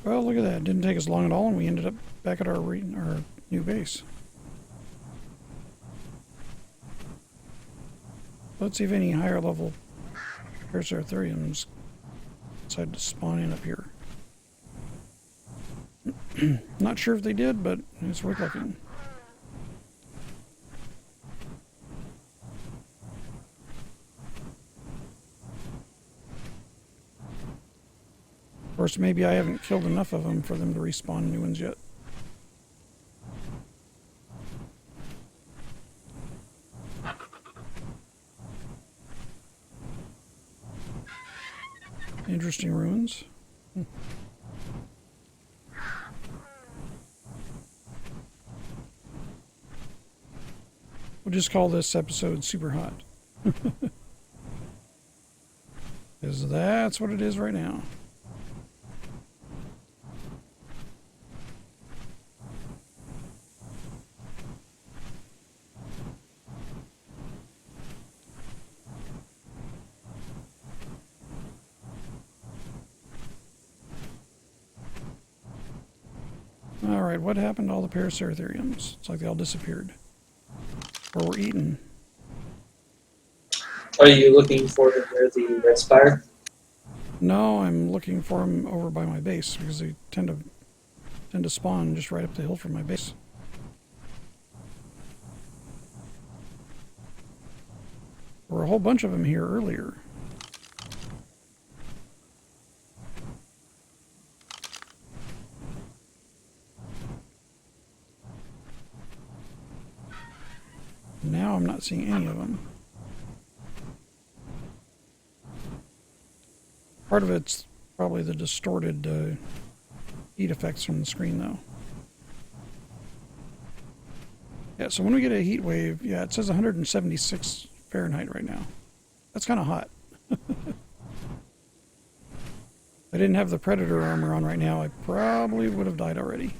Speaker 1: Well, look at that. It didn't take us long at all, and we ended up back at our new base. Let's see if any higher level Paraceratheriums decided to spawn in up here. Not sure if they did, but it's worth looking. Of course, maybe I haven't killed enough of them for them to respawn new ones yet. Interesting ruins. We'll just call this episode Super Hot. Because that's what it is right now. Alright, what happened to all the Paraceratheriums? It's like they all disappeared. Or were eaten.
Speaker 2: Are you looking for them near the Red Spire?
Speaker 1: No, I'm looking for them over by my base because they tend to spawn just right up the hill from my base. There were a whole bunch of them here earlier. Now I'm not seeing any of them. Part of it's probably the distorted heat effects from the screen, though. Yeah, so when we get a heat wave, yeah, it says 176 Fahrenheit right now. That's kind of hot. If I didn't have the Predator armor on right now, I probably would have died already.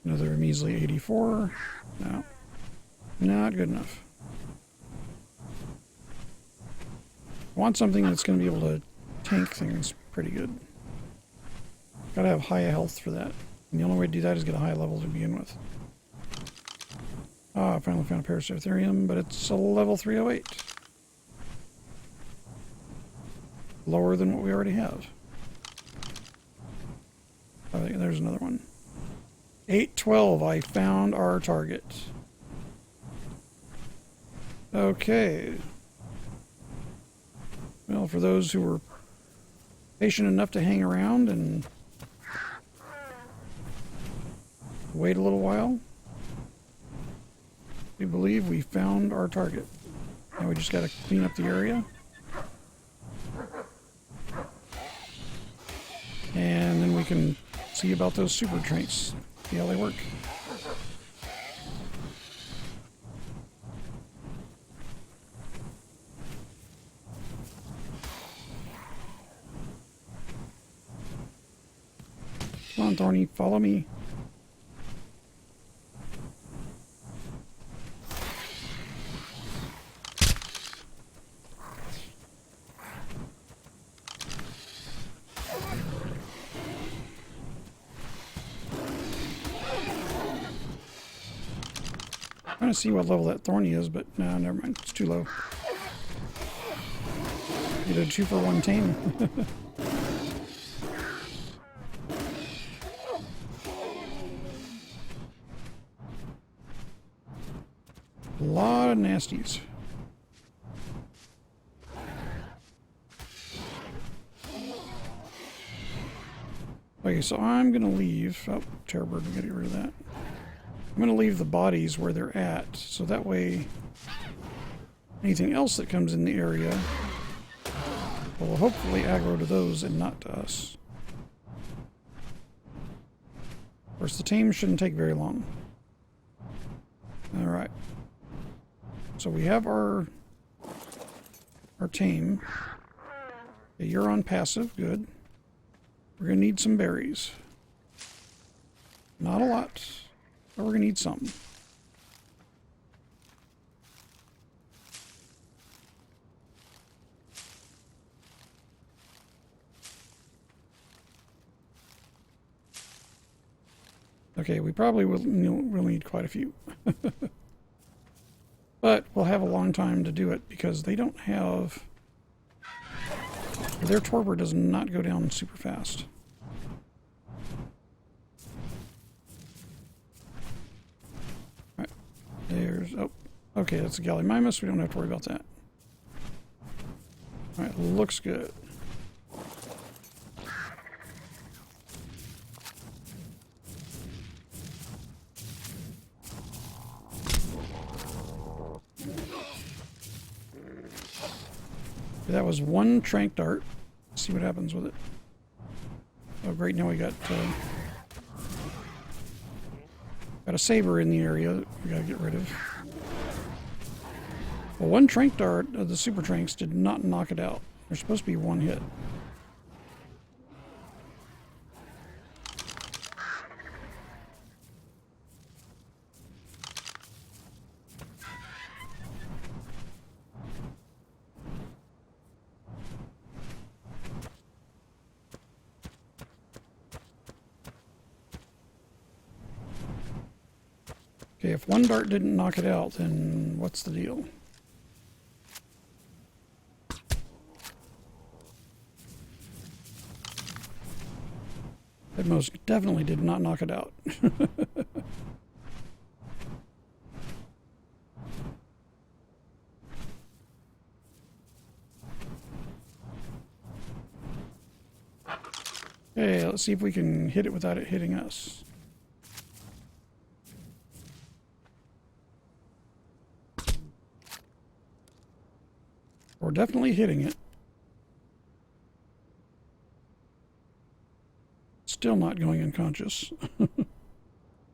Speaker 1: Another measly 84. No. Not good enough. I want something that's going to be able to tank things pretty good. Gotta have high health for that. And the only way to do that is get a high level to begin with. Ah, I finally found a Paraceratherium, but it's a level 308. Lower than what we already have. I think there's another one. 812, I found our target. Okay. Well, for those who were patient enough to hang around and wait a little while, we believe we found our target. Now we just got to clean up the area. And then we can see about those super traits. See how they work. Come on, Thorny, follow me. Trying to see what level that Thorny is, but no, never mind. It's too low. You did 2 for 1 tame. A lot of nasties. Okay, so I'm gonna leave. Oh, Terrorbird, we gotta get rid of that. I'm going to leave the bodies where they're at, so that way anything else that comes in the area will hopefully aggro to those and not to us. Of course, the tame shouldn't take very long. All right. So we have our tame. Okay, you're on passive. Good. We're going to need some berries. Not a lot, but we're going to need some. Okay, we probably will need quite a few. But we'll have a long time to do it because they don't have... Their torpor does not go down super fast. Alright, there's... Oh, okay, that's a Gallimimus. We don't have to worry about that. Alright, looks good. That was one trank dart. Let's see what happens with it. Oh great, now we got a saber in the area that we gotta get rid of. Well, one trank dart of the super tranks did not knock it out. There's supposed to be one hit. Okay, if one dart didn't knock it out, then what's the deal? It most definitely did not knock it out. Okay, let's see if we can hit it without it hitting us. We're definitely hitting it. Still not going unconscious.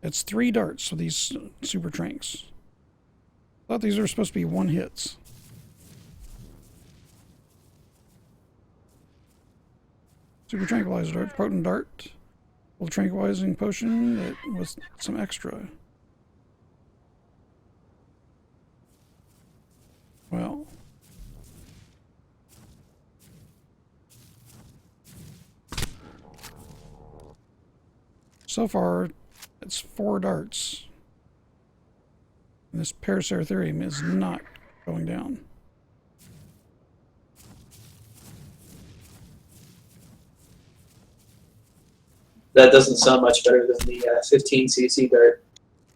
Speaker 1: It's 3 darts for these super tranks. I thought these were supposed to be one hits. Super tranquilizer dart, potent dart, full tranquilizing potion that with some extra. Well. So far, it's 4 darts. And this Paraceratherium is not going down.
Speaker 2: That doesn't sound much better than the 15cc dart.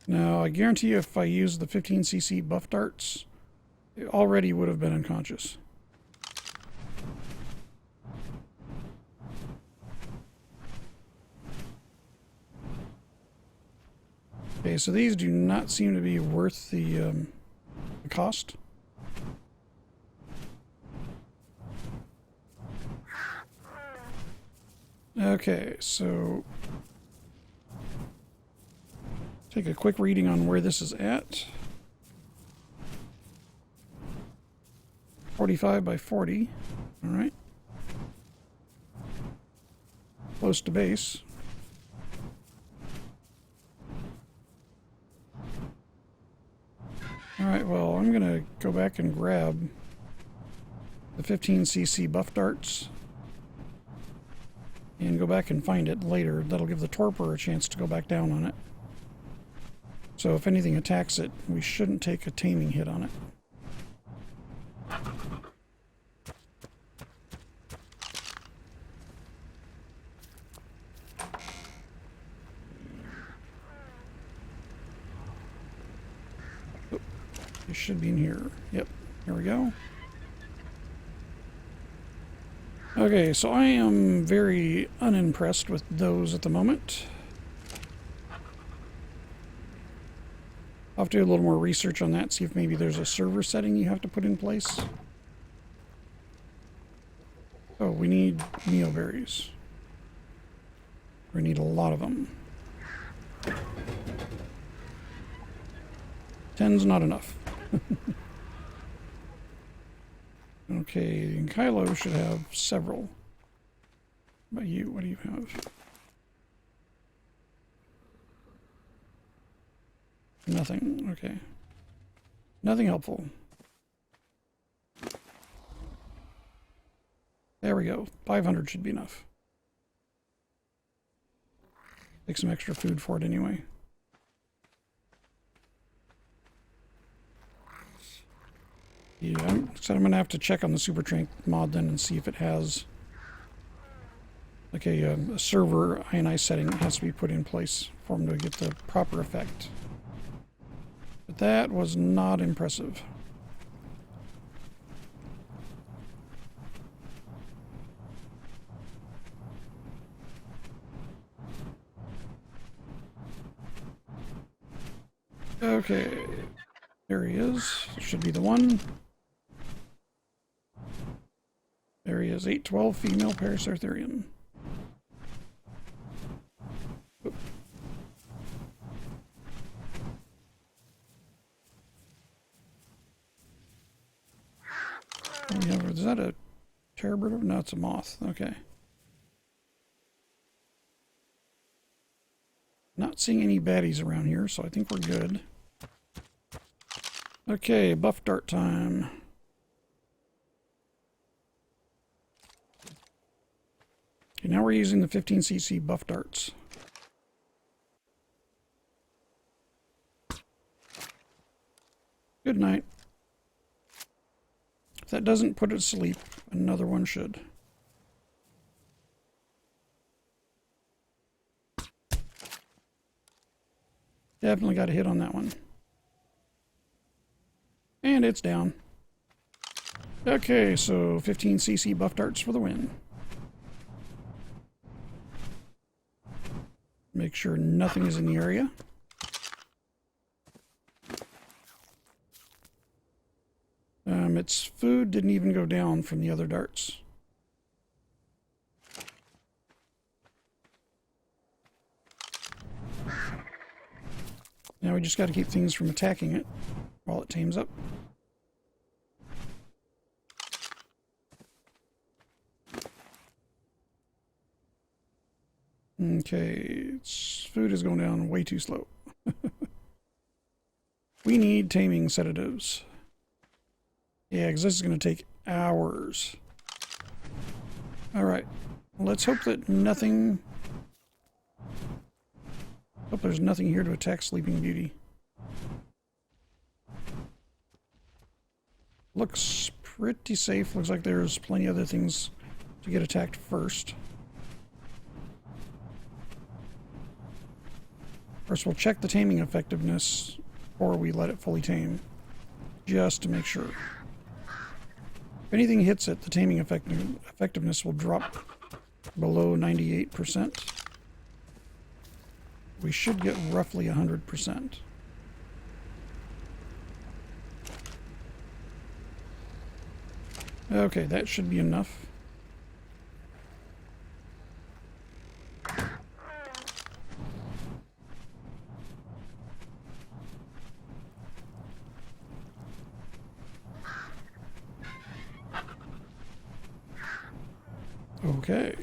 Speaker 1: Now, I guarantee you if I use the 15cc buff darts, it already would have been unconscious. Okay, so these do not seem to be worth the cost. Okay, so take a quick reading on where this is at. 45 by 40. All right. Close to base. All right, well, I'm going to go back and grab the 15cc buff darts and go back and find it later. That'll give the torpor a chance to go back down on it. So if anything attacks it, we shouldn't take a taming hit on it. It should be in here. Yep, here we go. Okay, so I am very unimpressed with those at the moment. I'll have to do a little more research on that, see if maybe there's a server setting you have to put in place. Oh, we need neoberries. We need a lot of them. 10's not enough. Okay, and Kylo should have several. What about you? What do you have? Nothing. Okay. Nothing helpful. There we go. 500 should be enough. Take some extra food for it anyway. Yeah, so I'm going to have to check on the Super Trank mod then and see if it has like a server ionized setting that has to be put in place for them to get the proper effect. But that was not impressive. Okay, there he is. Should be the one. There he is, 812 female Paraceratherian. Is that a terrorbird? No, it's a moth. Okay. Not seeing any baddies around here, so I think we're good. Okay, buff dart time. Okay, now we're using the 15cc buff darts. Good night. If that doesn't put it to sleep, another one should. Definitely got a hit on that one. And it's down. Okay, so 15cc buff darts for the win. Make sure nothing is in the area. Its food didn't even go down from the other darts. Now we just got to keep things from attacking it while it tames up. Okay, its food is going down way too slow. We need taming sedatives. Yeah, because this is going to take hours. Alright, let's hope that nothing... Hope there's nothing here to attack Sleeping Beauty. Looks pretty safe. Looks like there's plenty of other things to get attacked first. First, we'll check the taming effectiveness before we let it fully tame, just to make sure. If anything hits it, the taming effectiveness will drop below 98%. We should get roughly 100%. Okay, that should be enough. Okay.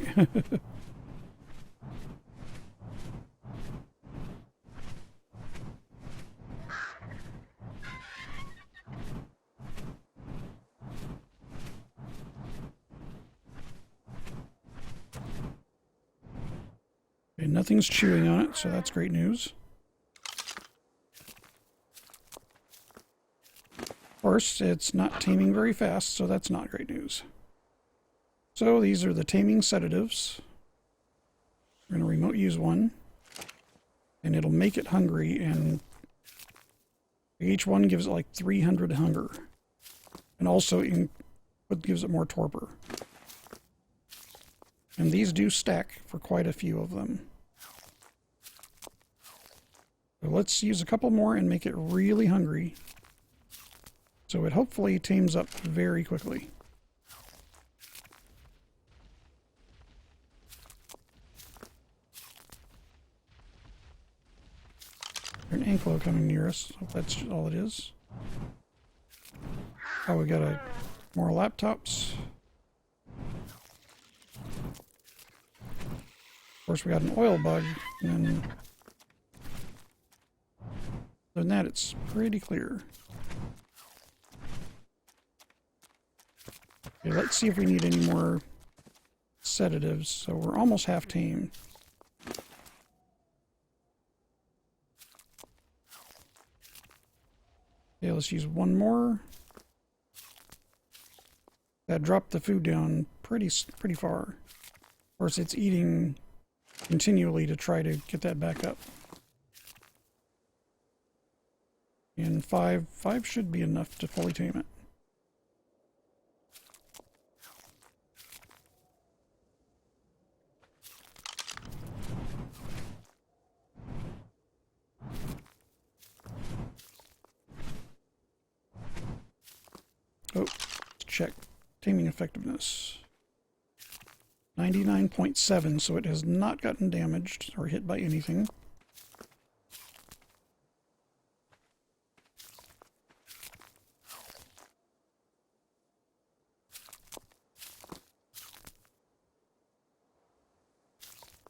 Speaker 1: Okay, nothing's chewing on it, so that's great news. Of course, it's not taming very fast, so that's not great news. So these are the taming sedatives. We're going to remote use one. And it'll make it hungry, and each one gives it like 300 hunger. And also gives it more torpor. And these do stack for quite a few of them. So let's use a couple more and make it really hungry, so it hopefully tames up very quickly. An anklo coming near us. Hope that's all it is. Oh, we got more laptops. Of course, we got an oil bug, and then other than that, it's pretty clear. Okay, let's see if we need any more sedatives. So we're almost half tamed. Okay, let's use one more. That dropped the food down pretty far. Of course, it's eating continually to try to get that back up. And five should be enough to fully tame it. Oh, let's check taming effectiveness. 99.7, so it has not gotten damaged or hit by anything.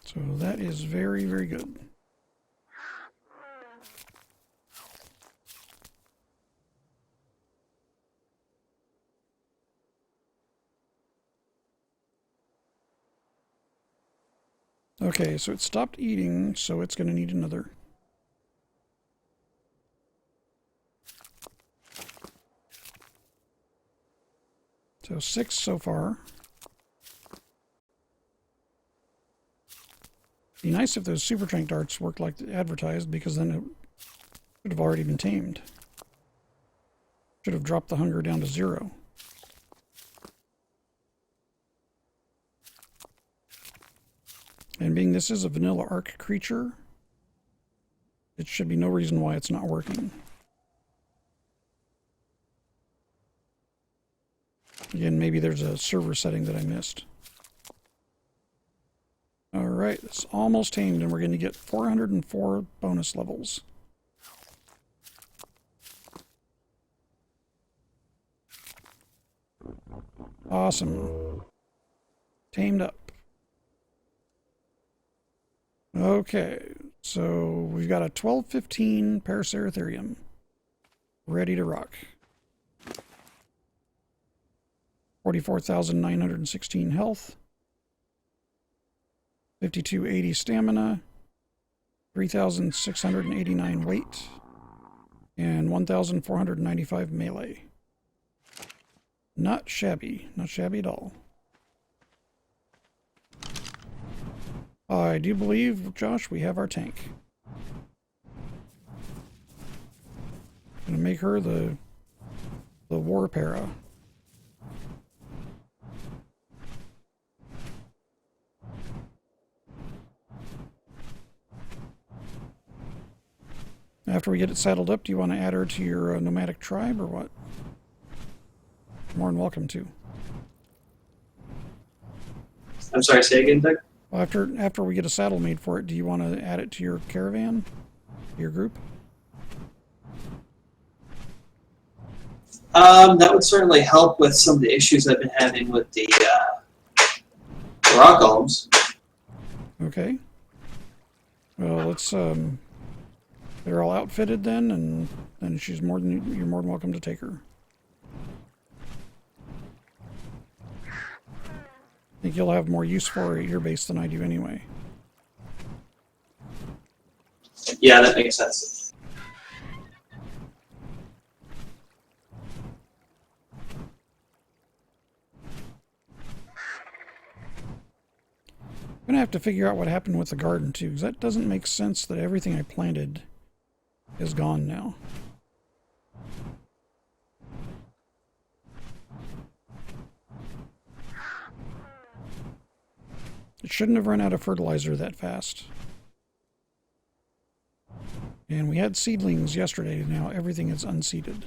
Speaker 1: So that is very, very good. Okay, so it stopped eating, so it's going to need another. So 6 so far. Be nice if those super trank darts worked like advertised, because then it would have already been tamed. Should have dropped the hunger down to 0. And being this is a vanilla Ark creature, it should be no reason why it's not working. Again, maybe there's a server setting that I missed. Alright, it's almost tamed, and we're going to get 404 bonus levels. Awesome. Tamed up. Okay, so we've got a 1215 Paraceratherium ready to rock. 44,916 health. 5280 stamina. 3,689 weight. And 1,495 melee. Not shabby. Not shabby at all. I do believe, Josh, we have our tank. Gonna make her the war para. After we get it saddled up, do you want to add her to your nomadic tribe or what? More than welcome to.
Speaker 2: I'm sorry, say again, Doug?
Speaker 1: After we get a saddle made for it, do you want to add it to your caravan? Your group?
Speaker 2: That would certainly help with some of the issues I've been having with the rock golems.
Speaker 1: Okay. Well, let's they're all outfitted then, and then you're more than welcome to take her. I think you'll have more use for her at your base than I do anyway.
Speaker 2: Yeah, that makes sense.
Speaker 1: I'm going to have to figure out what happened with the garden too, because that doesn't make sense that everything I planted is gone now. It shouldn't have run out of fertilizer that fast. And we had seedlings yesterday, now everything is unseeded.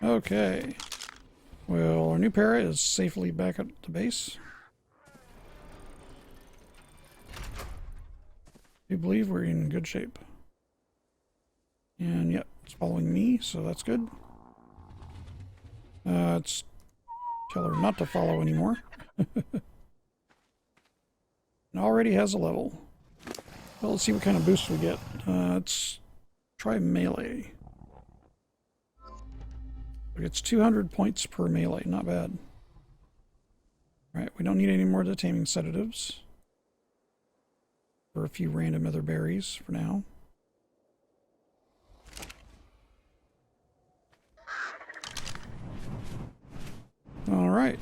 Speaker 1: Okay. Well, our new para is safely back at the base. I do believe we're in good shape. And yep, it's following me, so that's good. Let's tell her not to follow anymore. It already has a level. Well, let's see what kind of boost we get. Let's try melee. It's 200 points per melee, not bad. Alright, we don't need any more of the taming sedatives. Or a few random other berries for now. Alright,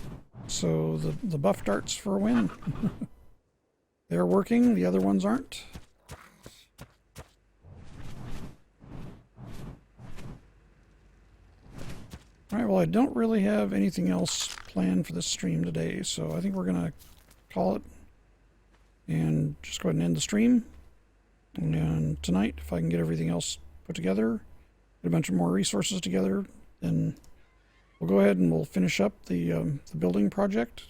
Speaker 1: so the buff darts for a win. They're working, the other ones aren't. Alright, well I don't really have anything else planned for this stream today, so I think we're going to call it and just go ahead and end the stream. And tonight, if I can get everything else put together, get a bunch of more resources together, then we'll go ahead and we'll finish up the building project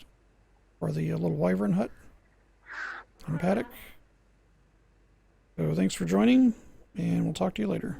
Speaker 1: for the little wyvern hut and paddock. So thanks for joining, and we'll talk to you later.